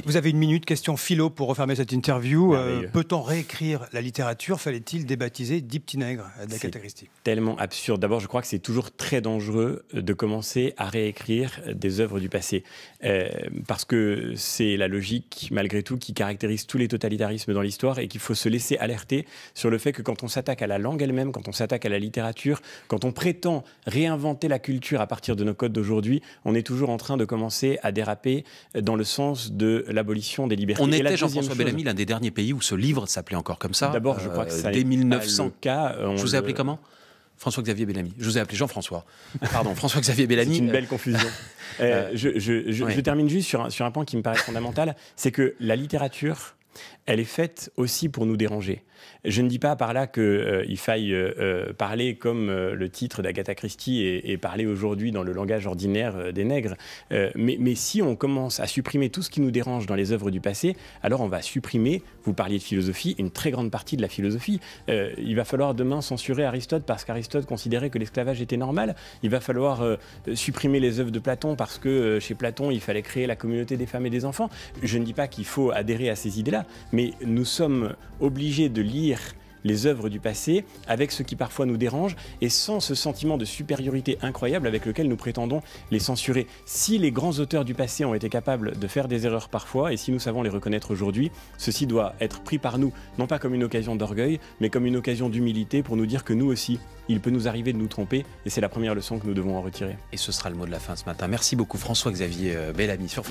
Vous avez une minute, question philo pour refermer cette interview. Merveilleux. Peut-on réécrire la littérature? Fallait-il débaptiser Dix Petits Nègres d'Agatha Christie? Tellement absurde. D'abord, je crois que c'est toujours très dangereux de commencer à réécrire des œuvres du passé. Parce que c'est la logique, malgré tout, qui caractérise tous les totalitarismes dans l'histoire et qu'il faut se laisser alerter sur le fait que quand on s'attaque à la langue elle-même, quand on s'attaque à la littérature, quand on prétend réinventer la culture à partir de nos codes d'aujourd'hui, on est toujours en train de commencer à déraper dans le sens de l'abolition des libertés. On était, Jean-François Bellamy, l'un des derniers pays où ce livre s'appelait encore comme ça. D'abord, je crois que ça dès 1900. le cas. Je vous ai appelé comment? François-Xavier Bellamy. Je vous ai appelé Jean-François. Pardon, François-Xavier Bellamy. C'est une belle confusion. Je termine juste sur un point qui me paraît fondamental, c'est que la littérature, elle est faite aussi pour nous déranger. Je ne dis pas par là qu'il faille parler comme le titre d'Agatha Christie et parler aujourd'hui dans le langage ordinaire des nègres. Mais si on commence à supprimer tout ce qui nous dérange dans les œuvres du passé, alors on va supprimer, vous parliez de philosophie, une très grande partie de la philosophie. Il va falloir demain censurer Aristote parce qu'Aristote considérait que l'esclavage était normal. Il va falloir supprimer les œuvres de Platon parce que chez Platon, il fallait créer la communauté des femmes et des enfants. Je ne dis pas qu'il faut adhérer à ces idées-là, mais nous sommes obligés de lire les œuvres du passé avec ce qui parfois nous dérange et sans ce sentiment de supériorité incroyable avec lequel nous prétendons les censurer. Si les grands auteurs du passé ont été capables de faire des erreurs parfois et si nous savons les reconnaître aujourd'hui, ceci doit être pris par nous, non pas comme une occasion d'orgueil, mais comme une occasion d'humilité pour nous dire que nous aussi, il peut nous arriver de nous tromper et c'est la première leçon que nous devons en retirer. Et ce sera le mot de la fin ce matin. Merci beaucoup François-Xavier Bellamy.